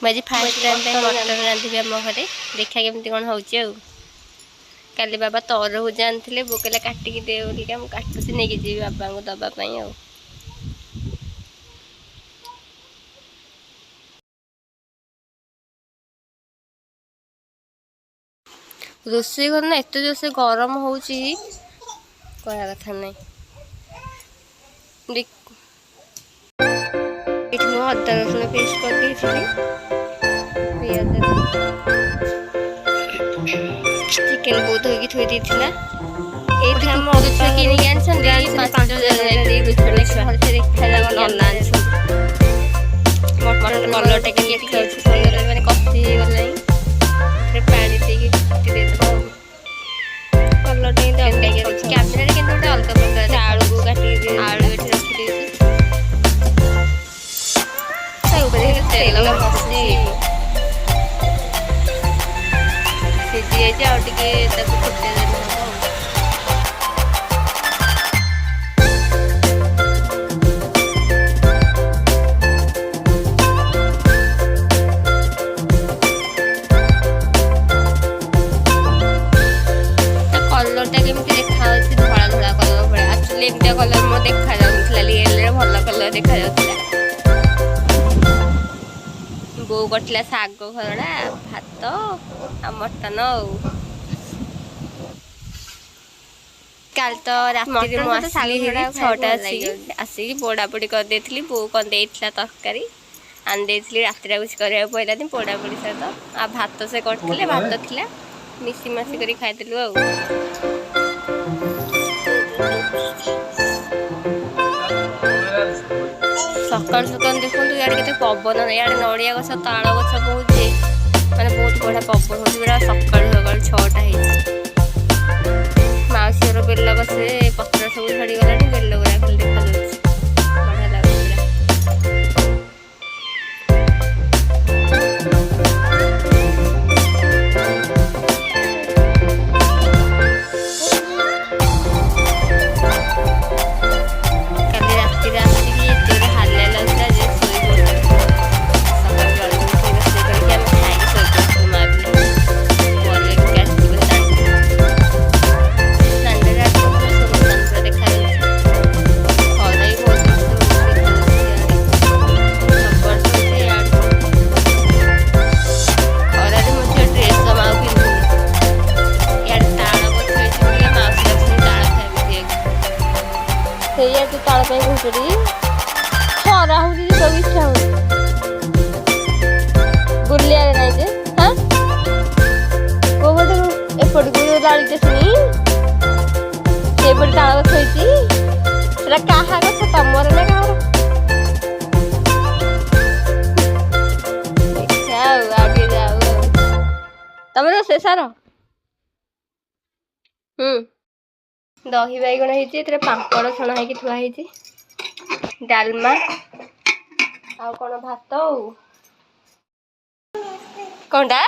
मुझे fast time पे मटर रांधि आम घरे देखा केमती कौन हो काली बाबा तरबूज आनी बो कहला काटिकी दे बोलिका मुझे काटुची नहीं जी बाबा को दवापाई आ रोषे घर ना एत जोर से गरम हो कह कथा नहीं अदा रसुण पेस्ट कर चिकेन को धोई थोई देथिला एथि हम अदुछ किनि आनसन 5000 भलसे देखा मटन कलर टे के सुंदर माने कसी गलाई फिर पानी देके काटी देतो कलर टे कैमरा रे किंतु अलग प्रकार आलू को काटी दे आलू एठी रखी देती तेल बसी सीझी जाए और टिके ताको फुटे दे कलरटा केमती देखा धड़ा धड़ा कलर भाया एक्चुअली एमती कलर मो देखा रियल भल कलर देखा बो कटला शाग खरड़ा भात आ मटन काल तो राति छटा आसिक पोड़ा पोड़ी कर देथिली बो कौन देथिला तरकारी आन देथिली राति कुछ करिया पइला दिन पोड़ा पोड़ी सहित आ भात से करथिले भात थिला मिसी मासी करी खाइथिलु आ सकाल सकाल देखो इे के पवन इे नड़िया गछ ताल गछ बहुत माने बहुत बढ़िया पवन हो सकाल सकाल 6टा मौसी बेल गछ पत्र सब झड़ी गला बेल गुरा खाली देखा बढ़िया लगे खरा हो इच्छा हो बुलिया नहीं जे हाँ एपट को डालते सुनी ताल गई क्या गछ तमर ना क्या आगे जाओ तुम रोसे सार दही बैगण होती पापड़ छणा होगी थुआई डालमा आ कौन भात कौनटा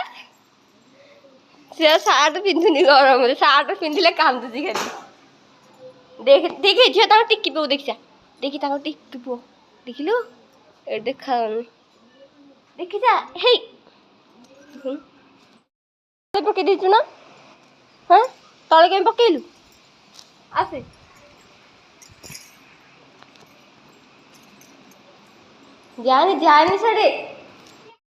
से सार्ट पिंधुनी गरम सार्ट पिंधिले कांदुची खाली देख देखे झील तक टिक्की पो देखा देखी तक टिक्की पो देखिलु ए देखा देखी जा हे पकई देचु ना हाँ तले कहीं पकईलु आसे जानी जानी साड़े